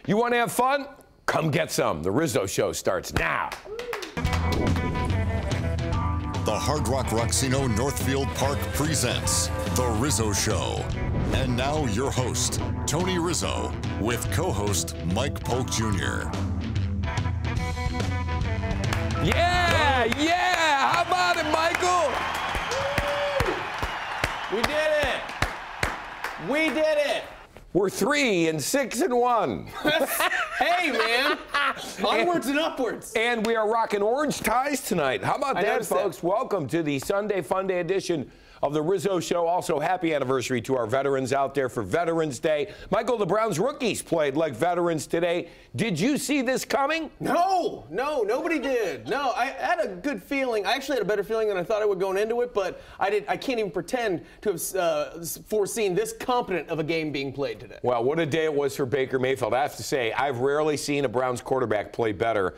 You want to have fun? Come get some. The Rizzo Show starts now. The Hard Rock Rocksino Northfield Park presents The Rizzo Show. And now your host, Tony Rizzo, with co-host Mike Polk Jr. Yeah! How about it, Michael? We did it! We did it! We're 3-6-1. Hey, man! Onwards and upwards. And we are rocking orange ties tonight. How about that, folks? Welcome to the Sunday Funday edition of the Rizzo Show. Also, happy anniversary to our veterans out there for Veterans Day. Michael, the Browns rookies played like veterans today. Did you see this coming? No, nobody did. No, I had a good feeling. I actually had a better feeling than I thought I would going into it, but I can't even pretend to have foreseen this competent of a game being played today. Well, what a day it was for Baker Mayfield. I have to say, I've rarely seen a Browns quarterback play better,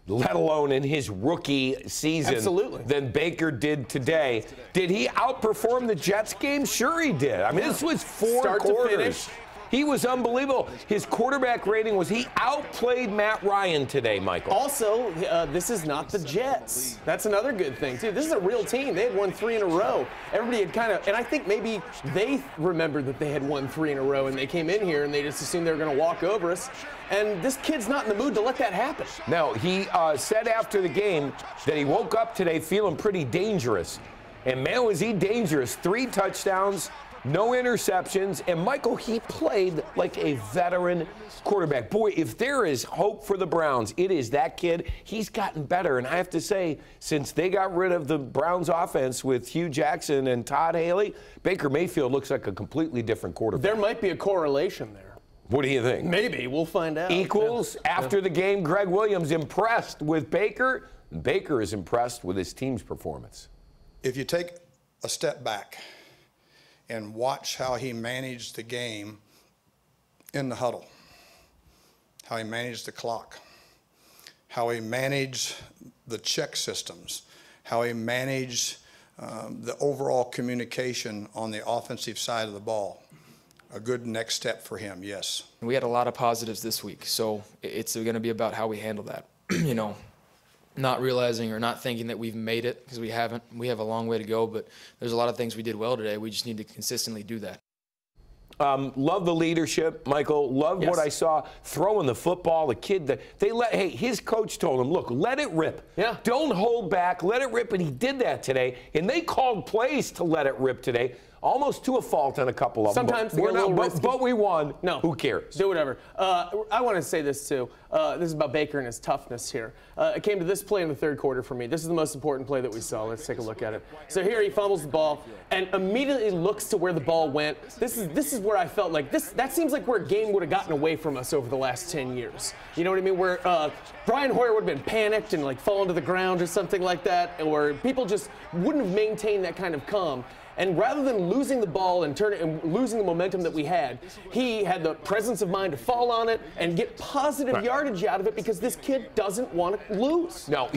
let alone in his rookie season, than Baker did today. Did he outperform the Jets game? Sure he did. I mean, this was four quarters. To finish. He was unbelievable. His quarterback rating was he outplayed Matt Ryan today, Michael. Also, this is not the Jets. That's another good thing, too. This is a real team. They had won 3 in a row. Everybody had kind of, and I think maybe they remembered that they had won 3 in a row, and they came in here and they just assumed they were going to walk over us. And this kid's not in the mood to let that happen. No, he said after the game that he woke up today feeling pretty dangerous. And, man, was he dangerous. 3 touchdowns. No interceptions, and Michael, he played like a veteran quarterback. Boy, if there is hope for the Browns, it is that kid. He's gotten better, and I have to say, since they got rid of the Browns offense with Hugh Jackson and Todd Haley, Baker Mayfield looks like a completely different quarterback. There might be a correlation there. What do you think? Maybe. We'll find out. Equals. Yeah. After the game, Greg Williams impressed with Baker. Baker is impressed with his team's performance. If you take a step back and watch how he managed the game in the huddle, how he managed the clock, how he managed the check systems, how he managed the overall communication on the offensive side of the ball. A good next step for him, yes. We had a lot of positives this week, so it's going to be about how we handle that. You know, not realizing or not thinking that we've made it, because we haven't. We have a long way to go, but there's a lot of things we did well today. We just need to consistently do that. Love the leadership, Michael. Love what I saw throwing the football. The kid, hey, his coach told him, look, let it rip. Yeah. Don't hold back. Let it rip. And he did that today. And they called plays to let it rip today. Almost to a fault on a couple of them. Sometimes but we won. No. Who cares? Do whatever. I want to say this, too. This is about Baker and his toughness here. It came to this play in the third quarter for me. This is the most important play that we saw. Let's take a look at it. So here he fumbles the ball and immediately looks to where the ball went. This is where I felt like that seems like where a game would have gotten away from us over the last 10 years. You know what I mean? Where Brian Hoyer would have been panicked and like fallen to the ground or something like that, or people just wouldn't have maintained that kind of calm. And rather than losing the ball and losing the momentum that we had, he had the presence of mind to fall on it and get positive yardage out of it because this kid doesn't want to lose. No,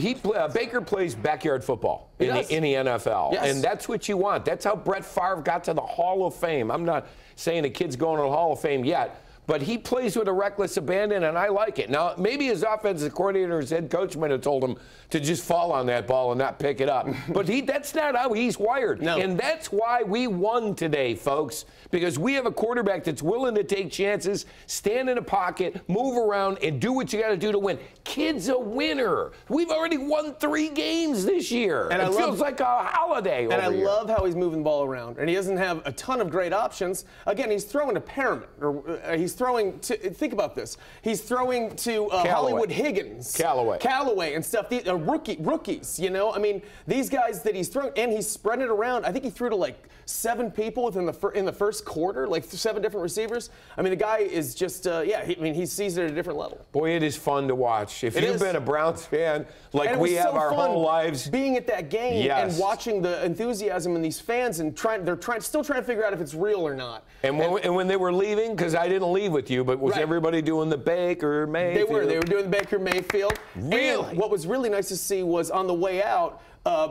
Baker plays backyard football in the NFL. Yes. And that's what you want. That's how Brett Favre got to the Hall of Fame. I'm not saying the kid's going to the Hall of Fame yet, but he plays with a reckless abandon, and I like it. Now, maybe his offensive coordinator, his head coach might have told him to just fall on that ball and not pick it up. But that's not how he's wired. No. And that's why we won today, folks, because we have a quarterback that's willing to take chances, stand in a pocket, move around, and do what you got to do to win. Kid's a winner. We've already won 3 games this year. And it feels like a holiday over here. And I love how he's moving the ball around. And he doesn't have a ton of great options. Again, he's throwing to Perriman, or he's throwing to, think about this, he's throwing to Hollywood Higgins. Callaway and stuff. These rookies, you know? I mean, these guys that he's throwing, and he's spreading it around. I think he threw to like 7 people in the first quarter, like 7 different receivers. I mean, the guy is just, he sees it at a different level. Boy, it is fun to watch. If you've been a Browns fan like we have our whole lives. Being at that game and watching the enthusiasm in these fans and still trying to figure out if it's real or not. And when they were leaving, because I didn't leave leave with you, but was everybody doing the Baker Mayfield? They were doing the Baker Mayfield. Really? And what was really nice to see was on the way out,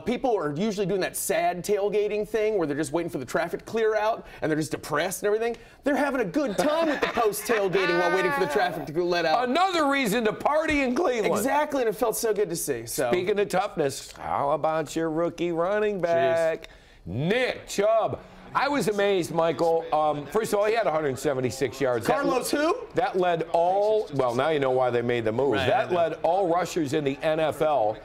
people are usually doing that sad tailgating thing where they're just waiting for the traffic to clear out and they're just depressed and everything. They're having a good time with the post-tailgating while waiting for the traffic to let out. Another reason to party in Cleveland. Exactly, and it felt so good to see. So. Speaking of toughness, how about your rookie running back, Nick Chubb? I was amazed, Michael. First of all, he had 176 yards. Carlos who? That led all, well, now you know why they made the move. Right, that led all rushers in the NFL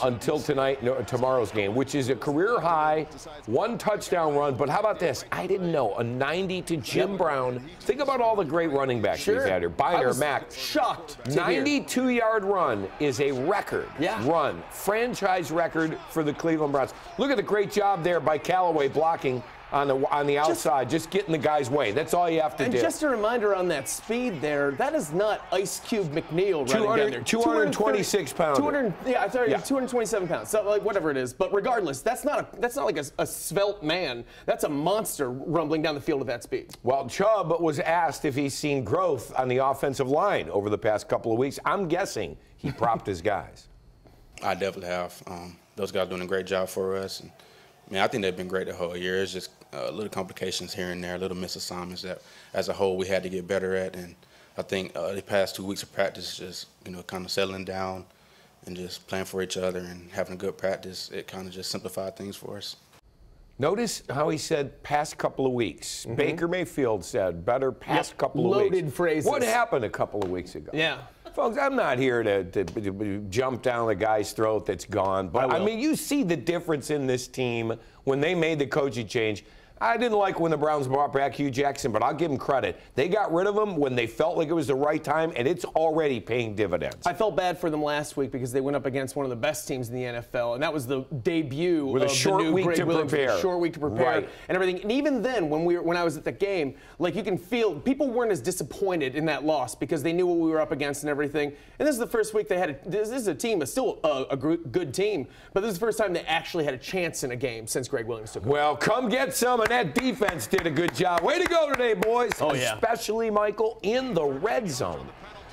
until tomorrow's game, which is a career high, 1 touchdown run. But how about this? I didn't know. A 90 to Jim Brown. Think about all the great running backs we've had here. Byner, Mack. Shocked. 92-yard run is a record run, franchise record for the Cleveland Browns. Look at the great job there by Callaway blocking on the outside, just getting the guy's way. That's all you have to do. And just a reminder on that speed there, that is not Ice Cube McNeil running down there. 226 pounds. 227 pounds. So like whatever it is. But regardless, that's not like a svelte man. That's a monster rumbling down the field at that speed. Well, Chubb was asked if he's seen growth on the offensive line over the past couple of weeks. I'm guessing he propped his guys. I definitely have. Those guys doing a great job for us. And, I think they've been great the whole year. It's just little complications here and there, little misassignments that, as a whole, we had to get better at. And I think the past 2 weeks of practice, just kind of settling down and just playing for each other and having a good practice, it kind of just simplified things for us. Notice how he said past couple of weeks. Baker Mayfield said better past couple of weeks. Loaded phrases. What happened a couple of weeks ago? Yeah. Folks, I'm not here to jump down the guy's throat that's gone. But, I mean, you see the difference in this team when they made the coaching change. I didn't like when the Browns brought back Hugh Jackson, but I'll give them credit. They got rid of him when they felt like it was the right time, and it's already paying dividends. I felt bad for them last week because they went up against one of the best teams in the NFL, and that was the debut with of a short the new week Greg to Williams, prepare. Short week to prepare Right. and everything. And even then, when I was at the game, like you can feel people weren't as disappointed in that loss because they knew what we were up against and everything. And this is the first week they had. This is a team, still a good team, but this is the first time they actually had a chance in a game since Greg Williams took over. Well, come get some, and that defense did a good job. Way to go today, boys. Oh, yeah. Especially, Michael, in the red zone.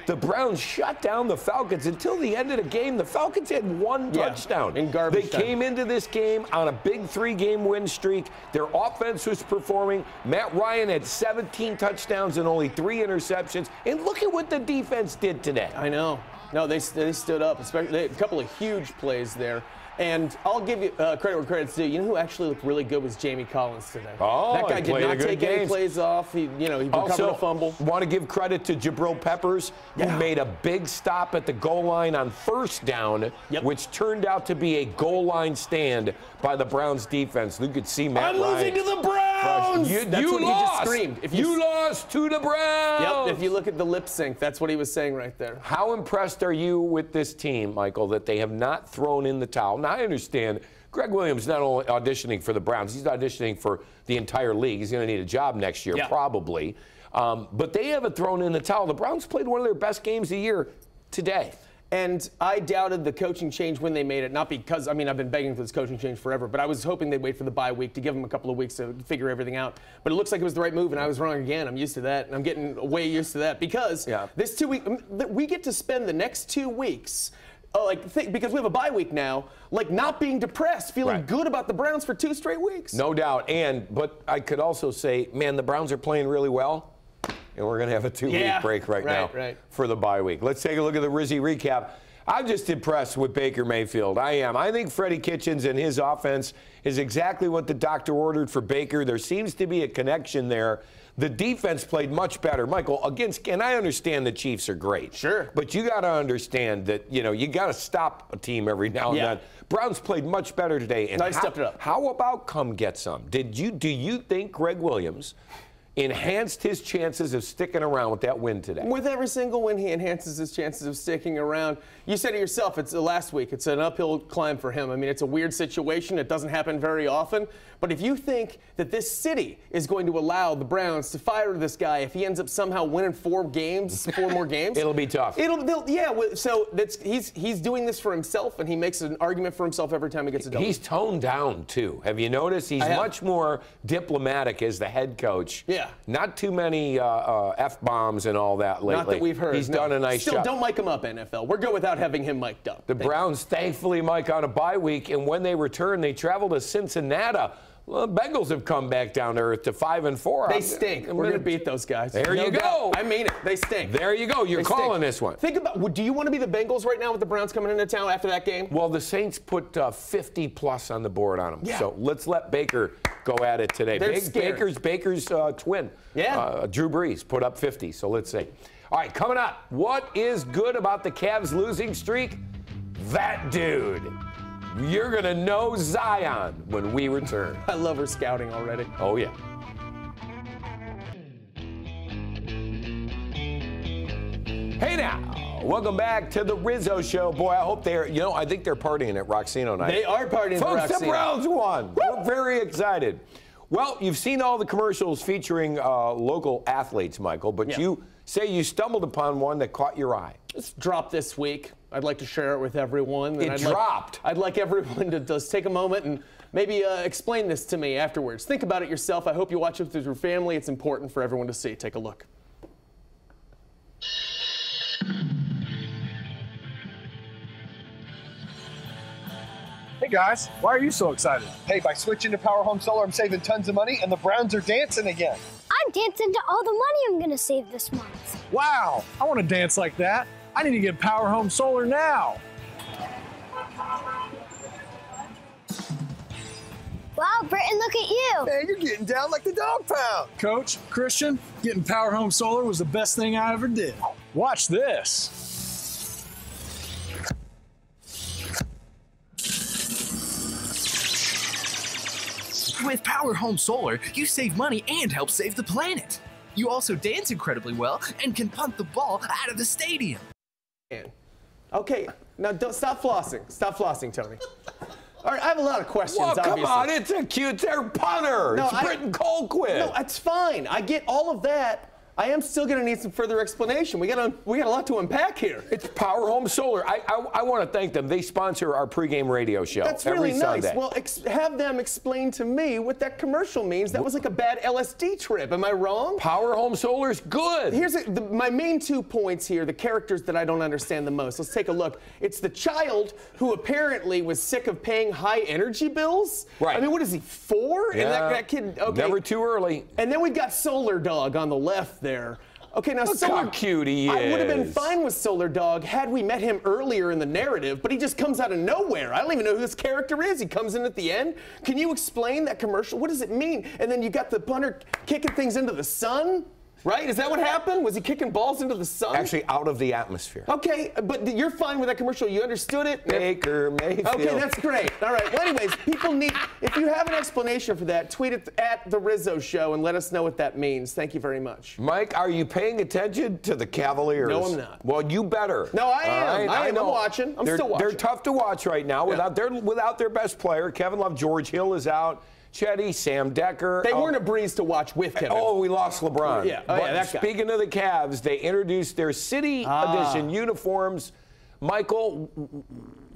The Browns shut down the Falcons until the end of the game. The Falcons had 1 touchdown. In garbage They came into this game on a big 3-game win streak. Their offense was performing. Matt Ryan had 17 touchdowns and only 3 interceptions. And look at what the defense did today. I know. No, they stood up. Especially they had a couple of huge plays there. And I'll give you credit where credit's due. You know who actually looked really good was Jamie Collins today. Oh, that guy did not take any plays off. He recovered a fumble. Want to give credit to Jabril Peppers, who made a big stop at the goal line on first down, which turned out to be a goal line stand by the Browns defense. You could see Matt I'm Ryan. losing to the Browns! You what lost. He just screamed. You lost to the Browns. Yep, if you look at the lip sync, that's what he was saying right there. How impressed are you with this team, Michael, that they have not thrown in the towel? Now, I understand Greg Williams not only auditioning for the Browns, he's auditioning for the entire league. He's going to need a job next year, probably. But they haven't thrown in the towel. The Browns played one of their best games of the year today. And I doubted the coaching change when they made it, not because, I've been begging for this coaching change forever, but I was hoping they'd wait for the bye week to give them a couple of weeks to figure everything out. But it looks like it was the right move, and I was wrong again. I'm used to that, and I'm getting way used to that because this 2 week, we get to spend the next 2 weeks because we have a bye week now, not being depressed, feeling good about the Browns for 2 straight weeks. No doubt. But I could also say, man, the Browns are playing really well. And we're going to have a 2-week break right now for the bye week. Let's take a look at the Rizzy recap. I'm just impressed with Baker Mayfield. I am. I think Freddie Kitchens and his offense is exactly what the doctor ordered for Baker. There seems to be a connection there. The defense played much better. Michael, and I understand the Chiefs are great. Sure. But you got to understand that, you got to stop a team every now and then. Browns played much better today. And stepped it up. How about come get some? Do you think Greg Williams enhanced his chances of sticking around with that win today? With every single win, he enhances his chances of sticking around. You said it yourself, it's last week. It's an uphill climb for him. Mm-hmm. It's a weird situation. It doesn't happen very often. But if you think that this city is going to allow the Browns to fire this guy if he ends up somehow winning 4 more games, it'll be tough. So he's doing this for himself, and he makes an argument for himself every time he gets a double. He's toned down, too. Have you noticed? He's much more diplomatic as the head coach. Yeah. Yeah. Not too many F-bombs and all that lately. Not that we've heard. He's done a nice job. Still, don't mic him up, NFL. We're good without having him mic'd up. The Browns, thankfully, Mike, on a bye week, and when they return, they travel to Cincinnati. Well, the Bengals have come back down to earth to 5-4. They stink. We're going to beat those guys. There you go. I mean it. They stink. There you go. You're calling this one. Think about, do you want to be the Bengals right now with the Browns coming into town after that game? Well, the Saints put 50-plus on the board on them. Yeah. So let's let Baker go at it today. Baker's twin, Drew Brees, put up 50. So let's see. All right, coming up, what is good about the Cavs losing streak? That dude. You're going to know Zion when we return. I love her scouting already. Oh, yeah. Hey now, welcome back to the Rizzo Show. Boy, I hope they're, I think they're partying at Roxino night. They are partying at Roxino. Folks, the Browns won. We're very excited. Well, you've seen all the commercials featuring local athletes, Michael, but you say you stumbled upon one that caught your eye. It's dropped this week. I'd like to share it with everyone. It dropped. I'd like everyone to just take a moment and maybe explain this to me afterwards. Think about it yourself. I hope you watch it with your family. It's important for everyone to see. Take a look. Hey guys, why are you so excited? Hey, by switching to Power Home Solar, I'm saving tons of money, and the Browns are dancing again. I'm dancing to all the money I'm going to save this month. Wow, I want to dance like that. I need to get Power Home Solar now. Wow, Britton, look at you. Man, you're getting down like the dog pound. Coach, Christian, getting Power Home Solar was the best thing I ever did. Watch this. With Power Home Solar, you save money and help save the planet. You also dance incredibly well and can punt the ball out of the stadium. Okay, now don't stop flossing. Stop flossing, Tony. All right, I have a lot of questions, Well, come obviously. on, it's a cute, they're punter. No, it's Britton Colquitt. No, that's fine. I get all of that. I am still going to need some further explanation. We got a lot to unpack here. It's Power Home Solar. I want to thank them. They sponsor our pregame radio show That's every really Sunday. nice. Well, have them explain to me what that commercial means. That was like a bad LSD trip. Am I wrong? Power Home Solar's good. Here's my main 2 points here, the characters that I don't understand the most. Let's take a look. It's the child who apparently was sick of paying high energy bills. Right. I mean, what is he, 4? Yeah. And that kid, okay. Never too early. And then we got Solar Dog on the left there. Okay, now Look Solar, how cute he is. I would have been fine with Solar Dog had we met him earlier in the narrative, but he just comes out of nowhere. I don't even know who this character is. He comes in at the end. Can you explain that commercial? What does it mean? And then you got the punter kicking things into the sun, right? Is that what happened? Was he kicking balls into the sun? Actually, out of the atmosphere. Okay, but you're fine with that commercial. You understood it? Baker Mayfield. Okay, that's great. All right. Well, anyways, people need, if you have an explanation for that, tweet it at The Rizzo Show and let us know what that means. Thank you very much. Mike, are you paying attention to the Cavaliers? No, I'm not. Well, you better. No, I am. Right? I am. I'm watching. I'm still watching. They're tough to watch right now without their best player. Kevin Love, George Hill is out. Chetty, Sam Decker. They weren't a breeze to watch with Kevin. Oh, we lost LeBron. Yeah, but that guy. Speaking of the Cavs, they introduced their City Edition uniforms. Michael,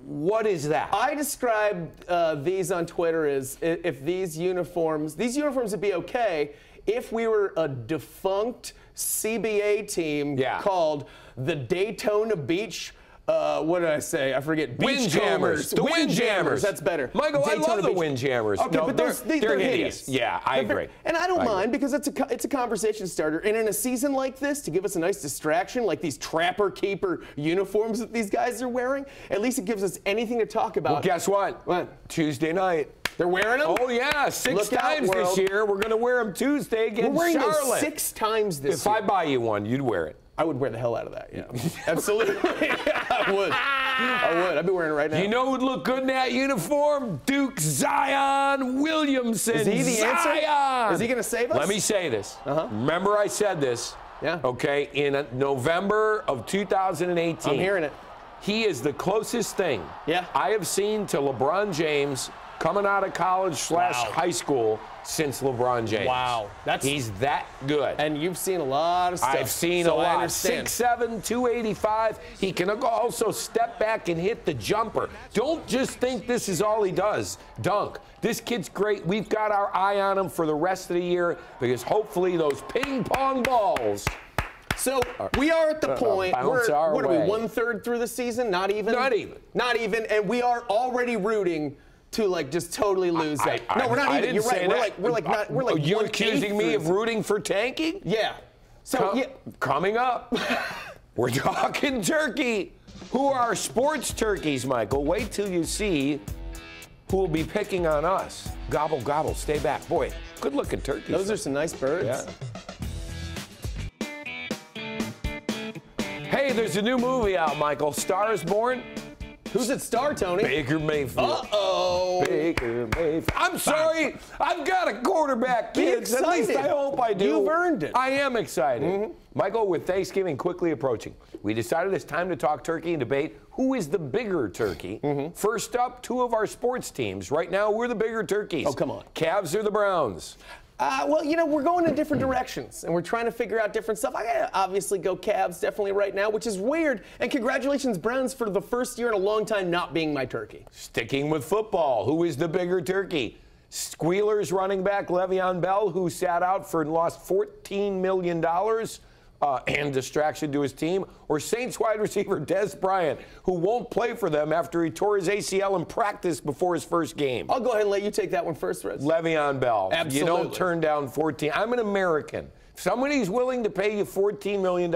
what is that? I described these on Twitter as if these uniforms would be okay if we were a defunct CBA team called the Daytona Beach. What did I say? I forget. Windjammers. The Windjammers. That's better. Michael, Daytona I love the Beach. Windjammers. Okay, no, but they're hideous. Yeah, I agree. And I don't mind because it's a conversation starter. And in a season like this, to give us a nice distraction, like these Trapper Keeper uniforms that these guys are wearing, at least it gives us anything to talk about. Well, guess what? What? Tuesday night. They're wearing them? Oh, yeah. 6 Look out, times this world. year. We're going to wear them Tuesday against We're wearing Charlotte. those 6 times this year. If I buy you one, you'd wear it. I would wear the hell out of that, yeah. Absolutely. I would. I'd be wearing it right now. You know who'd look good in that uniform? Duke Zion Williamson. Is he the answer? Is he going to save us? Let me say this. Remember I said this. Yeah. Okay, in November of 2018. I'm hearing it. He is the closest thing I have seen to LeBron James coming out of college / high school since LeBron James. Wow. He's that good. And you've seen a lot of stuff. I've seen a lot. 6'7", 285. He can also step back and hit the jumper. Don't just think this is all he does. Dunk. This kid's great. We've got our eye on him for the rest of the year because hopefully those ping pong balls. So we are at the point where, what are we, 1/3 through the season? Not even? Not even. Not even, and we are already rooting to like just totally lose it. No, we're not even. You're right. We're like you're accusing me of rooting for tanking? Yeah. So coming up, we're talking turkey. Who are our sports turkeys, Michael? Wait till you see who will be picking on us. Gobble, gobble, stay back. Boy, good looking turkeys. Those are some nice birds. Yeah. Hey, there's a new movie out, Michael. Star is Born. Who's it star, Tony? Baker Mayfield. Uh-oh. Baker Mayfield. I'm sorry. I've got a quarterback, kids. At least I hope I do. You've earned it. I am excited. Michael, with Thanksgiving quickly approaching, we decided it's time to talk turkey and debate who is the bigger turkey. First up, two of our sports teams. Right now, we're the bigger turkeys. Oh, come on. Cavs or the Browns? Well, you know, we're going in different directions, and we're trying to figure out different stuff. I gotta obviously go Cavs definitely right now, which is weird. And congratulations, Browns, for the first year in a long time not being my turkey. Sticking with football, who is the bigger turkey? Squealers running back Le'Veon Bell, who sat out for and lost $14 million and distraction to his team, or Saints wide receiver Des Bryant, who won't play for them after he tore his ACL in practice before his first game. I'll go ahead and let you take that one first, Riz. Le'Veon Bell. Absolutely. You don't turn down 14. I'm an American. If somebody's willing to pay you $14 million,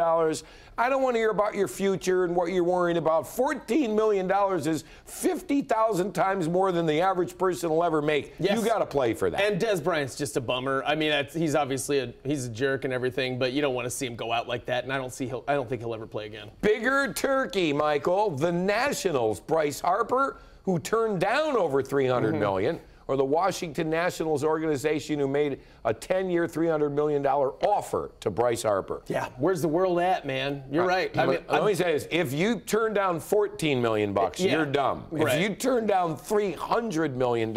I don't want to hear about your future and what you're worrying about. $14 million is 50,000 times more than the average person will ever make. Yes. You got to play for that. And Des Bryant's just a bummer. I mean, he's obviously he's a jerk and everything, but you don't want to see him go out like that. And I don't think he'll ever play again. Bigger turkey, Michael. The Nationals, Bryce Harper, who turned down over $300 million. Or the Washington Nationals organization, who made a 10-year, $300 million offer to Bryce Harper. Yeah, where's the world at, man? You're right. I mean, let me say this: if you turn down $14 million, you're dumb. Right. If you turn down $300 million,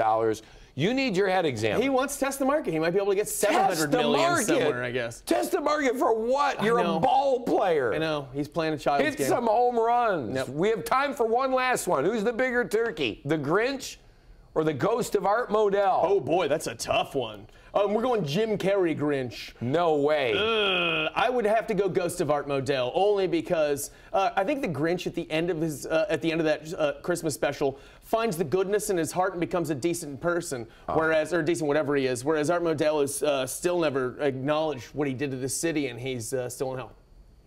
you need your head examined. He wants to test the market. He might be able to get $700 million somewhere, I guess. Test the market for what? You're a ball player. I know. He's playing a child's game. Hit some home runs. We have time for one last one. Who's the bigger turkey? The Grinch or the ghost of Art Modell? Oh, boy, that's a tough one. We're going Jim Carrey Grinch. No way. I would have to go Ghost of Art Modell, only because I think the Grinch at the end of that Christmas special finds the goodness in his heart and becomes a decent person, or decent whatever he is, whereas Art Modell is still never acknowledged what he did to the city, and he's still in hell.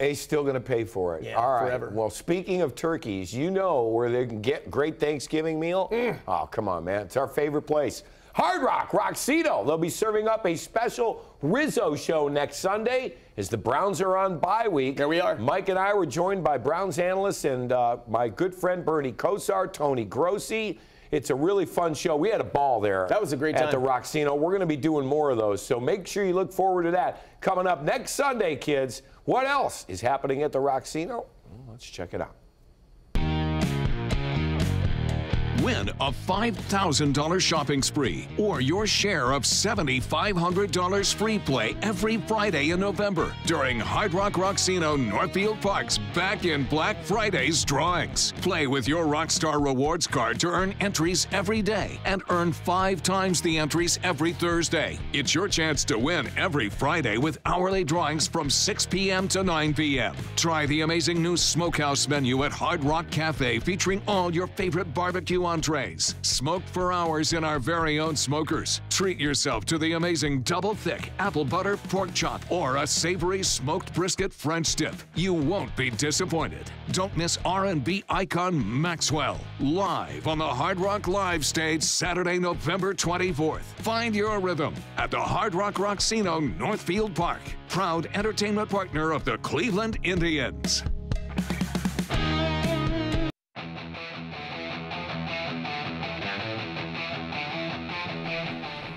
He's still going to pay for it. Yeah, all right. forever. Well, speaking of turkeys, you know where they can get great Thanksgiving meal? Oh, come on, man. It's our favorite place. Hard Rock, Roxito. They'll be serving up a special Rizzo show next Sunday as the Browns are on bye week. There we are. Mike and I were joined by Browns analysts and my good friend Bernie Kosar, Tony Grossi. It's a really fun show. We had a ball there. That was a great time. At the Roxino. We're going to be doing more of those, so make sure you look forward to that. Coming up next Sunday, kids. What else is happening at the Roxino? Well, let's check it out. Win a $5,000 shopping spree or your share of $7,500 free play every Friday in November during Hard Rock Roxino Northfield Park's Back in Black Fridays drawings. Play with your Rockstar Rewards card to earn entries every day and earn 5 times the entries every Thursday. It's your chance to win every Friday with hourly drawings from 6 p.m. to 9 p.m. Try the amazing new Smokehouse menu at Hard Rock Cafe featuring all your favorite barbecue entrees, smoked for hours in our very own smokers. Treat yourself to the amazing double thick apple butter pork chop or a savory smoked brisket French dip. You won't be disappointed. Don't miss R&B icon Maxwell live on the Hard Rock Live stage Saturday, November 24th. Find your rhythm at the Hard Rock Roxino Northfield Park, proud entertainment partner of the Cleveland Indians.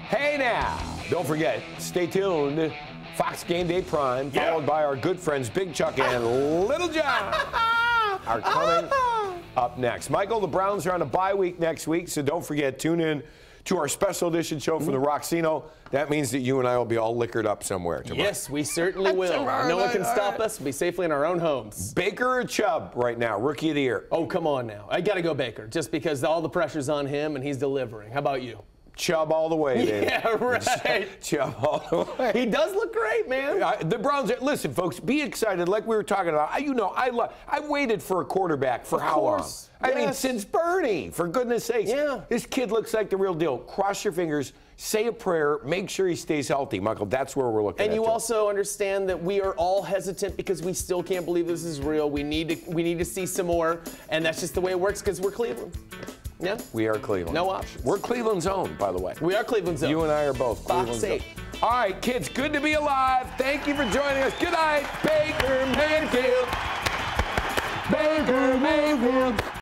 Hey now, don't forget, stay tuned. Fox Game Day Prime, followed by our good friends Big Chuck and Little John are coming up next. Michael, the Browns are on a bye week next week, so don't forget, tune in to our special edition show from the Roxino. That means that you and I will be all liquored up somewhere tomorrow. Yes, we certainly will. No one can stop us. We'll be safely in our own homes. Baker or Chubb right now, Rookie of the Year? Oh, come on now. I got to go Baker, just because all the pressure's on him and he's delivering. How about you? Chubb all the way, Dave. Yeah, right. Chubb all the way. He does look great, man. The Browns, listen, folks, be excited like we were talking about. I waited for a quarterback for how long? I mean, since Bernie, for goodness sakes. Yeah. This kid looks like the real deal. Cross your fingers, say a prayer, make sure he stays healthy. Michael, that's where we're looking at. And you also understand that we are all hesitant because we still can't believe this is real. We need to see some more, and that's just the way it works because we're Cleveland. Yeah. We are Cleveland. No options. We're Cleveland's own, by the way. We are Cleveland's own. You and I are both Cleveland's own. All right, kids, good to be alive. Thank you for joining us. Good night, Baker Mayfield. Baker Mayfield.